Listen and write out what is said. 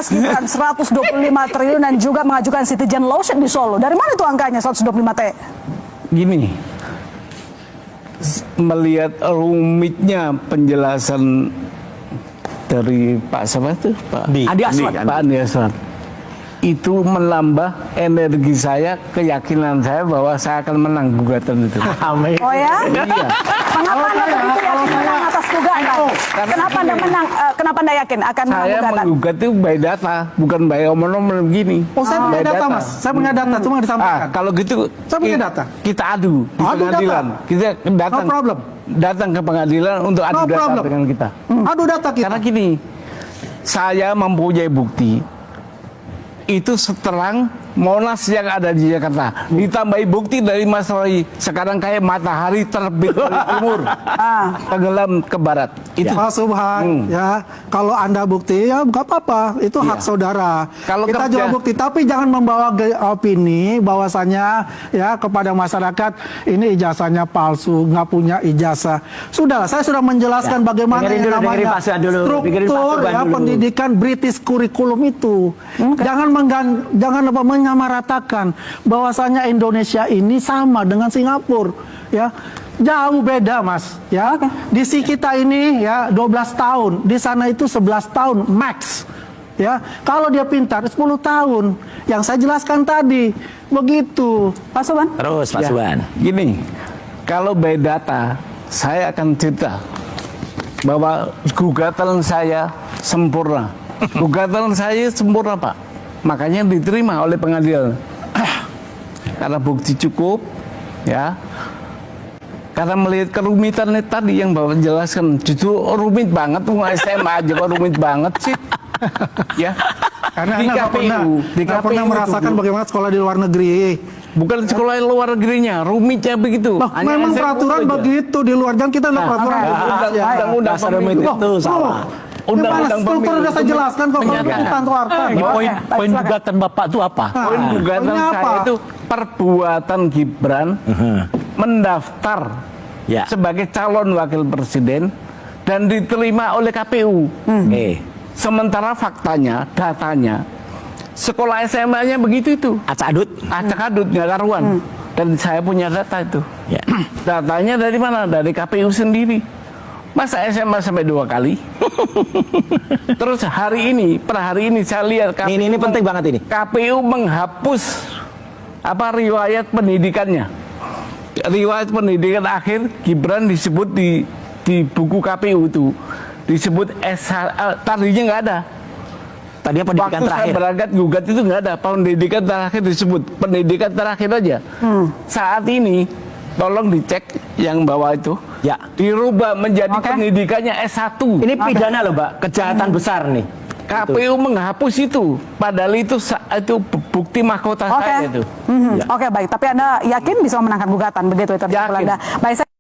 Capres Gibran 125 triliun dan juga mengajukan citizen lawsuit di Solo. Dari mana itu angkanya 125 T? Gini, melihat rumitnya penjelasan dari Pak siapa itu? Pak Andi Aswan. Pak Andi Aswan. Itu menambah energi saya, keyakinan saya bahwa saya akan menang gugatan itu. Amin. Oh ya? Iya. Mengapa Anda berpikir menang atas gugatan? Kenapa Anda menang? Kenapa Anda yakin akan menang Saya gugatan? menggugat itu by data, bukan by omong-omong begini. Oh, saya punya By data, Mas. Saya punya data, cuma disampaikan. Kalau gitu, Saya punya data. kita adu di Adu pengadilan. data. Kita datang, No problem. datang ke pengadilan untuk adu No data problem. dengan kita. Adu data kita. Karena gini, saya mempunyai bukti itu seterang Monas yang ada di Jakarta. Ditambahi bukti dari Mas Roy. Sekarang kayak matahari terbit dari timur, tenggelam ke barat. Itu. Pak Subhan, ya kalau Anda bukti ya nggak apa-apa, itu hak saudara. Kalau kita kerja- juga bukti, tapi jangan membawa opini bahwasanya ya kepada masyarakat ini ijazahnya palsu, nggak punya ijazah. Sudahlah, saya sudah menjelaskan bagaimana Dengerin yang dulu, dengerin namanya Pak Subhan dulu. Dengerin Pak struktur Subhan ya dulu. pendidikan British kurikulum itu. Jangan menyamaratakan bahwasanya Indonesia ini sama dengan Singapura, ya. Jauh beda, Mas, ya. Di sisi kita ini ya 12 tahun, di sana itu 11 tahun max. Ya, kalau dia pintar 10 tahun. Yang saya jelaskan tadi, begitu. Pak Subhan? Terus Pak Ya, Subhan. Gini, kalau by data, saya akan cerita bahwa gugatan saya sempurna. Gugatan saya sempurna, Pak. Makanya diterima oleh pengadilan. Karena bukti cukup, ya. Karena melihat kerumitan tadi yang Bapak jelaskan, justru rumit banget, SMA aja kok rumit banget sih. Ya. Karena Di Anda nggak KPU pernah merasakan itu, bagaimana sekolah di luar negeri. bukan sekolah luar negerinya, rumitnya begitu. Bah, Hanya memang SMA peraturan aja. begitu di luar, jangan kita lihat peraturan di Indonesia. Undang-undang Dasar pemilu. rumit itu salah. Undang-undang struktur pemilu sudah saya itu jelaskan kok, kalau menyatakan. kita keluarkan. Ini Oke, poin baik, silakan. gugatan Bapak itu apa? Poin gugatan poinnya saya apa? itu perbuatan Gibran mendaftar Ya. sebagai calon wakil presiden dan diterima oleh KPU. Sementara faktanya, datanya, sekolah SMA-nya begitu itu. Acak-adut. Acak-adut, nggak karuan. Dan saya punya data itu. Ya. Datanya dari mana? Dari KPU sendiri. Masa SMA sampai 2 kali? Terus hari ini, per hari ini saya lihat KPU, Ini penting banget ini. KPU menghapus riwayat pendidikannya. Riwayat pendidikan akhir Gibran disebut di buku KPU itu disebut tadinya nggak ada. Tadinya pendidikan Waktu terakhir. saya berangkat gugat itu nggak ada, pendidikan terakhir disebut pendidikan terakhir aja. Saat ini tolong dicek yang bawah itu, Ya. dirubah menjadi Oke. pendidikannya S1. Ini pidana loh, Mbak. Kejahatan besar nih. KPU menghapus itu, padahal itu bukti mahkota Oke. saya itu. Oke, baik. Tapi Anda yakin bisa memenangkan gugatan begitu itu? Yakin. Baik, saya